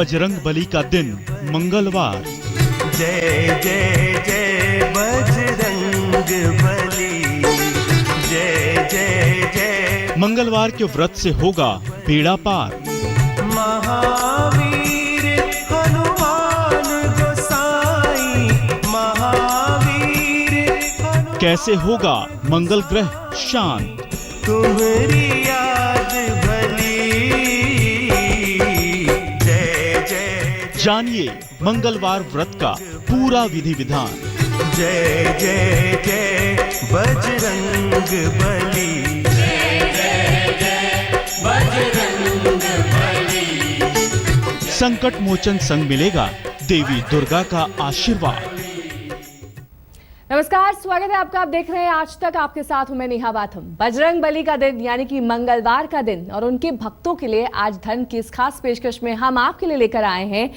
बजरंग बली का दिन मंगलवार। जय जय जय बजरंग बली, जय जय जय। मंगलवार के व्रत से होगा बेड़ा पार। महावीर हनुमान गोसाई, महावीर हनुमान। कैसे होगा मंगल ग्रह शांत? तुम्हारी याद भली, जय जय। जानिए मंगलवार व्रत का पूरा विधि विधान। जय जय जय बजरंग बली, संकट मोचन संग मिलेगा देवी दुर्गा का आशीर्वाद। नमस्कार, स्वागत है आपका। आप देख रहे हैं आज तक, आपके साथ हूं मैं नेहा बाथम। बजरंग बली का दिन यानी कि मंगलवार का दिन और उनके भक्तों के लिए आज धर्म की इस खास पेशकश में हम आपके लिए लेकर आए हैं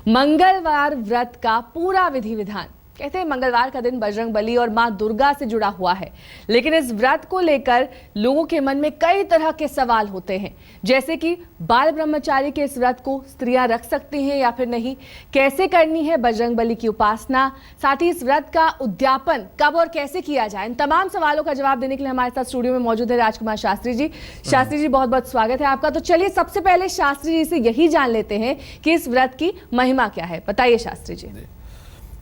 मंगलवार व्रत का पूरा विधि विधान। कहते हैं मंगलवार का दिन बजरंग बली और मां दुर्गा से जुड़ा हुआ है, लेकिन इस व्रत को लेकर लोगों के मन में कई तरह के सवाल होते हैं, जैसे कि बाल ब्रह्मचारी के इस व्रत को स्त्रियां रख सकती हैं या फिर नहीं, कैसे करनी है बजरंग बली की उपासना, साथ ही इस व्रत का उद्यापन कब और कैसे किया जाए। इन तमाम सवालों का जवाब देने के लिए हमारे साथ स्टूडियो में मौजूद है राजकुमार शास्त्री जी। शास्त्री जी, बहुत बहुत स्वागत है आपका। तो चलिए सबसे पहले शास्त्री जी से यही जान लेते हैं कि इस व्रत की महिमा क्या है। बताइए शास्त्री जी।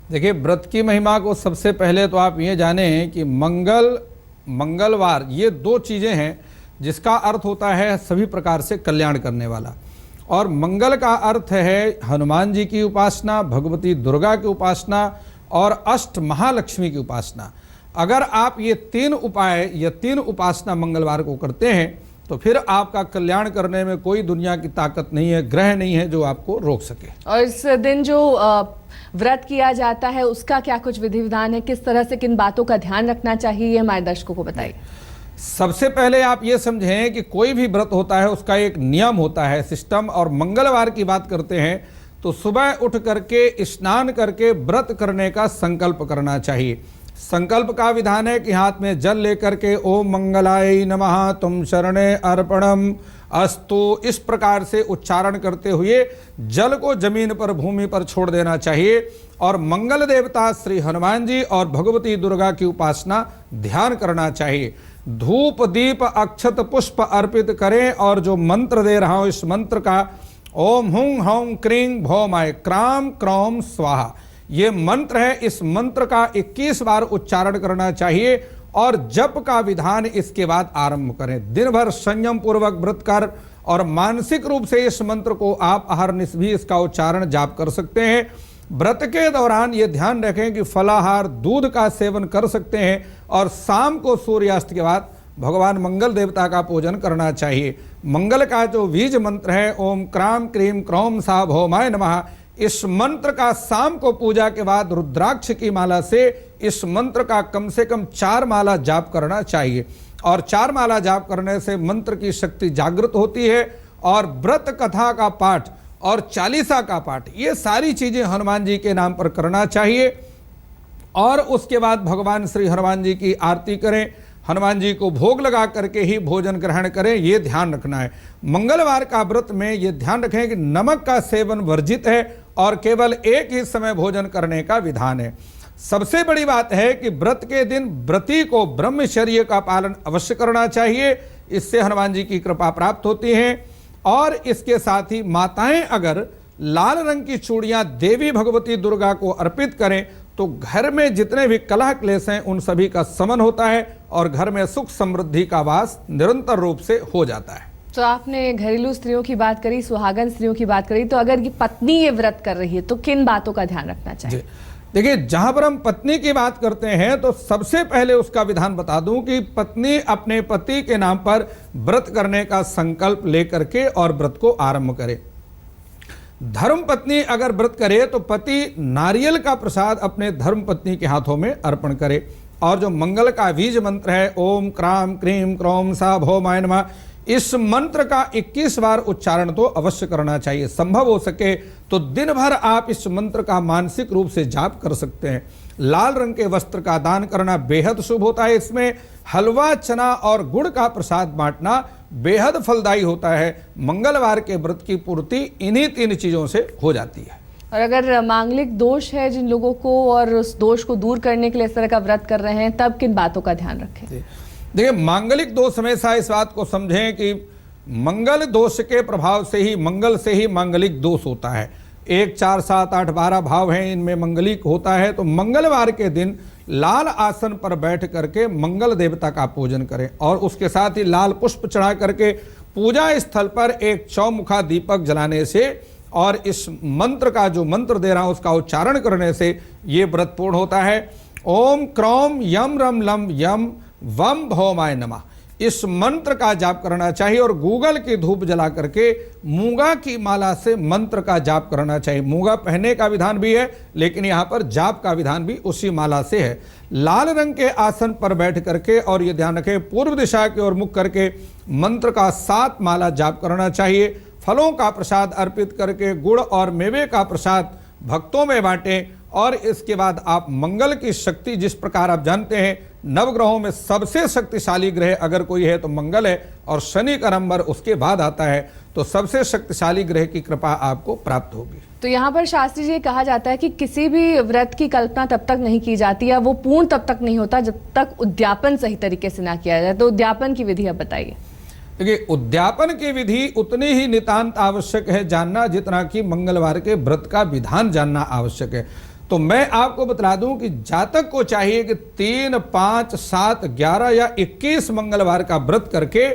देखिए, व्रत की महिमा को सबसे पहले तो आप ये जाने कि मंगलवार ये दो चीज़ें हैं जिसका अर्थ होता है सभी प्रकार से कल्याण करने वाला। और मंगल का अर्थ है हनुमान जी की उपासना, भगवती दुर्गा की उपासना और अष्ट महालक्ष्मी की उपासना। अगर आप ये तीन उपाय या तीन उपासना मंगलवार को करते हैं तो फिर आपका कल्याण करने में कोई दुनिया की ताकत नहीं है, ग्रह नहीं है जो आपको रोक सके। और इस दिन जो व्रत किया जाता है उसका क्या कुछ विधि विधान है, किस तरह से किन बातों का ध्यान रखना चाहिए, ये हमारे दर्शकों को बताइए। सबसे पहले आप ये समझें कि कोई भी व्रत होता है उसका एक नियम होता है, सिस्टम। और मंगलवार की बात करते हैं तो सुबह उठ करके स्नान करके व्रत करने का संकल्प करना चाहिए। संकल्प का विधान है कि हाथ में जल लेकर के ओम मंगलाय नमः तुम शरणे अर्पणम अस्तु, इस प्रकार से उच्चारण करते हुए जल को जमीन पर, भूमि पर छोड़ देना चाहिए। और मंगल देवता श्री हनुमान जी और भगवती दुर्गा की उपासना ध्यान करना चाहिए। धूप दीप अक्षत पुष्प अर्पित करें। और जो मंत्र दे रहा हूं इस मंत्र का ओम हुं हौं क्रीं भौमाय क्राम क्रौम स्वाहा, ये मंत्र है। इस मंत्र का 21 बार उच्चारण करना चाहिए और जप का विधान इसके बाद आरंभ करें। दिन भर संयम पूर्वक व्रत कर और मानसिक रूप से इस मंत्र को आप अहरनिश भी इसका उच्चारण जाप कर सकते हैं। व्रत के दौरान ये ध्यान रखें कि फलाहार दूध का सेवन कर सकते हैं और शाम को सूर्यास्त के बाद भगवान मंगल देवता का पूजन करना चाहिए। मंगल का जो बीज मंत्र है ओम क्राम क्रीम क्रौम सा भौमाय नमः, इस मंत्र का शाम को पूजा के बाद रुद्राक्ष की माला से इस मंत्र का कम से कम 4 माला जाप करना चाहिए। और 4 माला जाप करने से मंत्र की शक्ति जागृत होती है। और व्रत कथा का पाठ और चालीसा का पाठ, ये सारी चीजें हनुमान जी के नाम पर करना चाहिए। और उसके बाद भगवान श्री हनुमान जी की आरती करें, हनुमान जी को भोग लगा करके ही भोजन ग्रहण करें, ये ध्यान रखना है। मंगलवार का व्रत में ये ध्यान रखें कि नमक का सेवन वर्जित है और केवल एक ही समय भोजन करने का विधान है। सबसे बड़ी बात है कि व्रत के दिन व्रती को ब्रह्मचर्य का पालन अवश्य करना चाहिए, इससे हनुमान जी की कृपा प्राप्त होती है। और इसके साथ ही माताएं अगर लाल रंग की चूड़ियां देवी भगवती दुर्गा को अर्पित करें तो घर में जितने भी कलह क्लेश हैं उन सभी का शमन होता है और घर में सुख समृद्धि का वास निरंतर रूप से हो जाता है। तो आपने घरेलू स्त्रियों की बात करी, सुहागन स्त्रियों की बात करी, तो अगर ये पत्नी ये व्रत कर रही है तो किन बातों का ध्यान रखना चाहिए? देखिए, जहां पर हम पत्नी की बात करते हैं तो सबसे पहले उसका विधान बता दूं कि पत्नी अपने पति के नाम पर व्रत करने का संकल्प लेकर के और व्रत को आरंभ करे। धर्म पत्नी अगर व्रत करे तो पति नारियल का प्रसाद अपने धर्म पत्नी के हाथों में अर्पण करे। और जो मंगल का बीज मंत्र है ओम क्राम क्रीम क्रौम सा भौमाय नमः, इस मंत्र का 21 बार उच्चारण तो अवश्य करना चाहिए। संभव हो सके तो दिन भर आप इस मंत्र का मानसिक रूप से जाप कर सकते हैं। लाल रंग के वस्त्र का दान करना बेहद शुभ होता है। इसमें हलवा, चना और गुड़ का प्रसाद बांटना बेहद फलदायी होता है। मंगलवार के व्रत की पूर्ति इन्हीं 3 चीजों से हो जाती है। और अगर मांगलिक दोष है जिन लोगों को, और उस दोष को दूर करने के लिए इस तरह का व्रत कर रहे हैं, तब किन बातों का ध्यान रखें? देखिए, मांगलिक दोष हमेशा इस बात को समझें कि मंगल दोष के प्रभाव से ही, मंगल से ही मांगलिक दोष होता है। 1, 4, 7, 8, 12 भाव हैं, इनमें मंगलिक होता है। तो मंगलवार के दिन लाल आसन पर बैठ करके मंगल देवता का पूजन करें और उसके साथ ही लाल पुष्प चढ़ा करके पूजा स्थल पर एक चौमुखा दीपक जलाने से और इस मंत्र का जो मंत्र दे रहा हूं उसका उच्चारण करने से ये व्रत पूर्ण होता है। ओम क्रौम यम रम लम यम वम भौमाय नमः, इस मंत्र का जाप करना चाहिए। और गूगल की धूप जला करके मूंगा की माला से मंत्र का जाप करना चाहिए। मूंगा पहनने का विधान भी है, लेकिन यहाँ पर जाप का विधान भी उसी माला से है। लाल रंग के आसन पर बैठ करके, और ये ध्यान रखें, पूर्व दिशा की ओर मुख करके मंत्र का 7 माला जाप करना चाहिए। फलों का प्रसाद अर्पित करके गुड़ और मेवे का प्रसाद भक्तों में बांटें। और इसके बाद आप मंगल की शक्ति, जिस प्रकार आप जानते हैं नवग्रहों में सबसे शक्तिशाली ग्रह अगर कोई है तो मंगल है, और शनि का नंबर उसके बाद आता है, तो सबसे शक्तिशाली ग्रह की कृपा आपको प्राप्त होगी। तो यहाँ पर शास्त्री जी कहा जाता है कि किसी भी व्रत की कल्पना तब तक नहीं की जाती है, वो पूर्ण तब तक नहीं होता जब तक उद्यापन सही तरीके से ना किया जाए। तो उद्यापन की विधि आप बताइए। देखिए, उद्यापन की विधि उतनी ही नितांत आवश्यक है जानना जितना कि मंगलवार के व्रत का विधान जानना आवश्यक है। तो मैं आपको बता दूं कि जातक को चाहिए कि 3, 5, 7, 11 या 21 मंगलवार का व्रत करके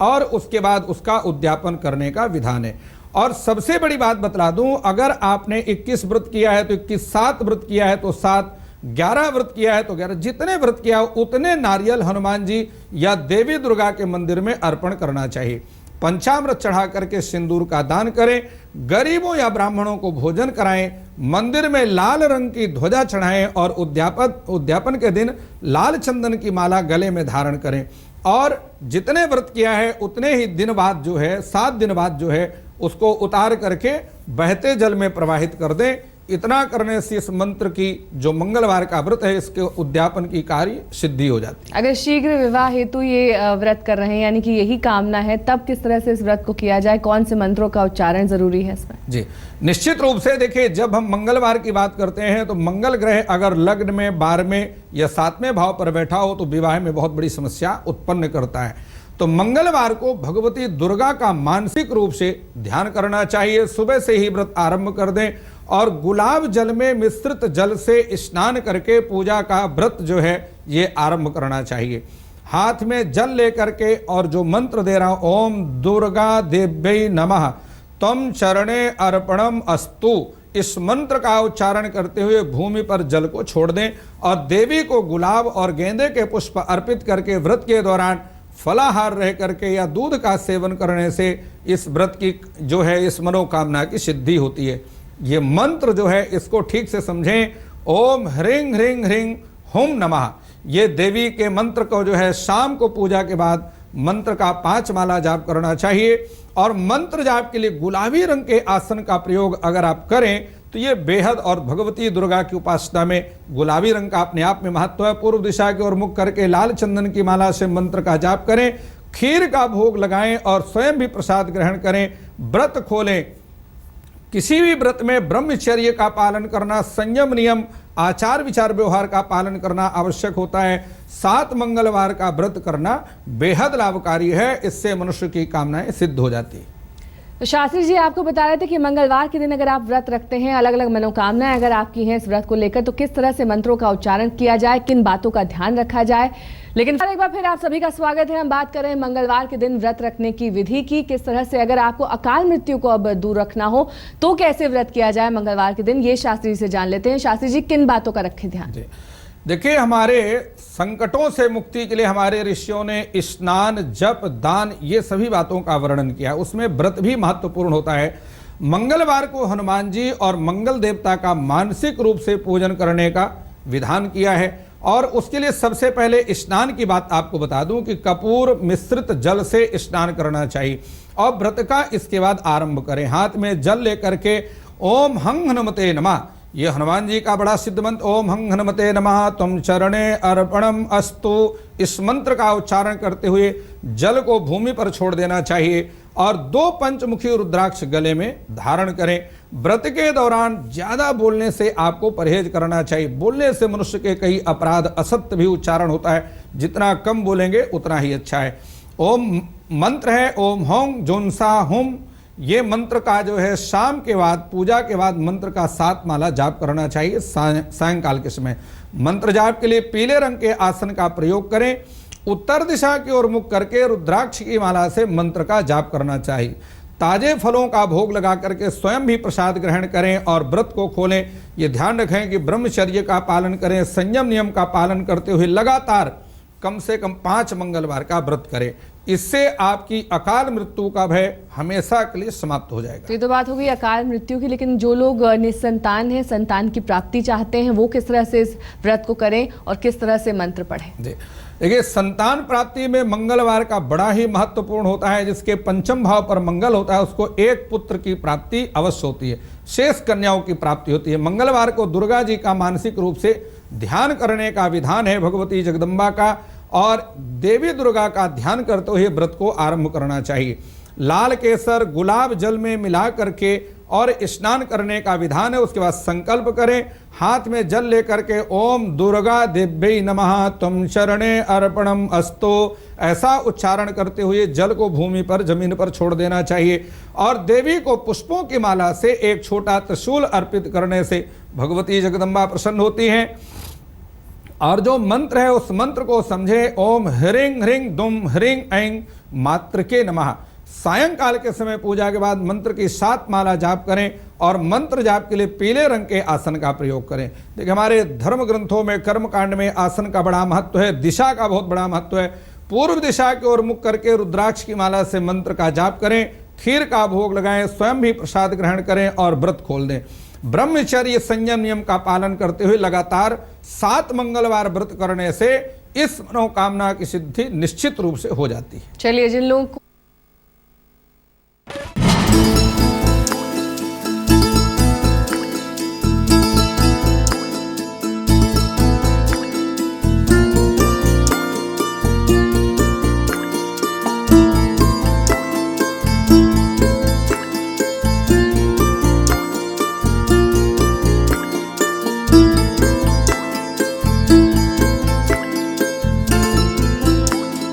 और उसके बाद उसका उद्यापन करने का विधान है। और सबसे बड़ी बात बता दूं, अगर आपने 21 व्रत किया है तो 21, 7 व्रत किया है तो 7, 11 व्रत किया है तो 11, जितने व्रत किया उतने नारियल हनुमान जी या देवी दुर्गा के मंदिर में अर्पण करना चाहिए। पंचामृत चढ़ा करके सिंदूर का दान करें, गरीबों या ब्राह्मणों को भोजन कराएं, मंदिर में लाल रंग की ध्वजा चढ़ाएं और उद्यापन के दिन लाल चंदन की माला गले में धारण करें। और जितने व्रत किया है उतने ही दिन बाद जो है, 7 दिन बाद जो है, उसको उतार करके बहते जल में प्रवाहित कर दें। इतना करने से इस मंत्र की जो मंगलवार का व्रत है इसके उद्यापन की कार्य सिद्धि हो जाती है। अगर शीघ्र विवाह हेतु ये व्रत कर रहे हैं, यानी कि यही कामना है, तब किस तरह से इस व्रत को किया जाए? कौन से मंत्रों का उच्चारण जरूरी है इसमें? जी, निश्चित रूप से देखिए, जब हम मंगलवार की बात करते हैं तो मंगल ग्रह अगर लग्न में 12वें या 7वें भाव पर बैठा हो तो विवाह में बहुत बड़ी समस्या उत्पन्न करता है। तो मंगलवार को भगवती दुर्गा का मानसिक रूप से ध्यान करना चाहिए। सुबह से ही व्रत आरंभ कर दें और गुलाब जल में मिश्रित जल से स्नान करके पूजा का व्रत जो है ये आरंभ करना चाहिए। हाथ में जल लेकर के और जो मंत्र दे रहा हूं, ओम दुर्गा देव्यै नमः तम चरणे अर्पणम अस्तु, इस मंत्र का उच्चारण करते हुए भूमि पर जल को छोड़ दें और देवी को गुलाब और गेंदे के पुष्प अर्पित करके व्रत के दौरान फलाहार रह करके या दूध का सेवन करने से इस व्रत की जो है इस मनोकामना की सिद्धि होती है। ये मंत्र जो है इसको ठीक से समझें। ओम ह्रीं ह्रीं ह्रीं हुम नमः, ये देवी के मंत्र को जो है शाम को पूजा के बाद मंत्र का 5 माला जाप करना चाहिए। और मंत्र जाप के लिए गुलाबी रंग के आसन का प्रयोग अगर आप करें तो ये बेहद, और भगवती दुर्गा की उपासना में गुलाबी रंग का अपने आप में महत्व है। पूर्व दिशा की ओर मुख करके लाल चंदन की माला से मंत्र का जाप करें, खीर का भोग लगाएं और स्वयं भी प्रसाद ग्रहण करें, व्रत खोलें। किसी भी व्रत में ब्रह्मचर्य का पालन करना, संयम, नियम, आचार विचार व्यवहार का पालन करना आवश्यक होता है। 7 मंगलवार का व्रत करना बेहद लाभकारी है, इससे मनुष्य की कामनाएं सिद्ध हो जाती है। तो शास्त्री जी आपको बता रहे थे कि मंगलवार के दिन अगर आप व्रत रखते हैं, अलग अलग मनोकामनाएं अगर आपकी हैं इस व्रत को लेकर, तो किस तरह से मंत्रों का उच्चारण किया जाए, किन बातों का ध्यान रखा जाए। लेकिन एक बार फिर आप सभी का स्वागत है। हम बात कर रहे हैं मंगलवार के दिन व्रत रखने की विधि की, किस तरह से अगर आपको अकाल मृत्यु को अब दूर रखना हो तो कैसे व्रत किया जाए मंगलवार के दिन, ये शास्त्री जी से जान लेते हैं। शास्त्री जी, किन बातों का रखें ध्यान? देखिए, हमारे संकटों से मुक्ति के लिए हमारे ऋषियों ने स्नान, जप, दान, ये सभी बातों का वर्णन किया। उसमें व्रत भी महत्वपूर्ण होता है। मंगलवार को हनुमान जी और मंगल देवता का मानसिक रूप से पूजन करने का विधान किया है। और उसके लिए सबसे पहले स्नान की बात आपको बता दूं कि कपूर मिश्रित जल से स्नान करना चाहिए और व्रत का इसके बाद आरंभ करें। हाथ में जल लेकर के ओम हं हनुमते नमः, ये हनुमान जी का बड़ा सिद्ध मंत्र, ओम हं हनुमते नमः त्वं चरणे अर्पणम अस्तु, इस मंत्र का उच्चारण करते हुए जल को भूमि पर छोड़ देना चाहिए और 2 पंचमुखी रुद्राक्ष गले में धारण करें। व्रत के दौरान ज्यादा बोलने से आपको परहेज करना चाहिए। बोलने से मनुष्य के कई अपराध, असत्य भी उच्चारण होता है, जितना कम बोलेंगे उतना ही अच्छा है। ओम मंत्र है ओम हों जोनसा हुम, ये मंत्र का जो है शाम के बाद, पूजा के बाद मंत्र का 7 माला जाप करना चाहिए सायंकाल के समय। मंत्र जाप के लिए पीले रंग के आसन का प्रयोग करें। उत्तर दिशा की ओर मुख करके रुद्राक्ष की माला से मंत्र का जाप करना चाहिए। ताजे फलों का भोग लगा करके स्वयं भी प्रसाद ग्रहण करें और व्रत को खोलें। ये ध्यान रखें कि ब्रह्मचर्य का पालन करें, संयम नियम का पालन करते हुए लगातार कम से कम 5 मंगलवार का व्रत करें। इससे आपकी अकाल मृत्यु का भय हमेशा के लिए समाप्त हो जाएगा। तो ये तो बात हो गई अकाल मृत्यु की, लेकिन जो लोग निसंतान हैं, संतान की प्राप्ति चाहते हैं, वो किस तरह से इस व्रत को करें और किस तरह से मंत्र पढ़ें? जी देखिए, संतान प्राप्ति में मंगलवार का बड़ा ही महत्वपूर्ण होता है। जिसके पंचम भाव पर मंगल होता है उसको एक पुत्र की प्राप्ति अवश्य होती है, शेष कन्याओं की प्राप्ति होती है। मंगलवार को दुर्गा जी का मानसिक रूप से ध्यान करने का विधान है, भगवती जगदम्बा का, और देवी दुर्गा का ध्यान करते हुए व्रत को आरंभ करना चाहिए। लाल केसर गुलाब जल में मिला करके और स्नान करने का विधान है। उसके बाद संकल्प करें, हाथ में जल लेकर के ओम दुर्गा देव्यै नमः त्वं चरणे अर्पणम अस्तु, ऐसा उच्चारण करते हुए जल को भूमि पर, जमीन पर छोड़ देना चाहिए। और देवी को पुष्पों की माला से एक छोटा त्रिशूल अर्पित करने से भगवती जगदम्बा प्रसन्न होती हैं। और जो मंत्र है उस मंत्र को समझे, ओम ह्रीं ह्रीं दुम ह्रीं ऐं मातृके नमः। सायंकाल के समय पूजा के बाद मंत्र की 7 माला जाप करें और मंत्र जाप के लिए पीले रंग के आसन का प्रयोग करें। देखिए, हमारे धर्म ग्रंथों में कर्मकांड में आसन का बड़ा महत्व है, दिशा का बहुत बड़ा महत्व है। पूर्व दिशा की ओर मुख करके रुद्राक्ष की माला से मंत्र का जाप करें, खीर का भोग लगाएं, स्वयं भी प्रसाद ग्रहण करें और व्रत खोल दें। ब्रह्मचर्य संयम नियम का पालन करते हुए लगातार 7 मंगलवार व्रत करने से इस मनोकामना की सिद्धि निश्चित रूप से हो जाती है। चलिए, जिन लोगों को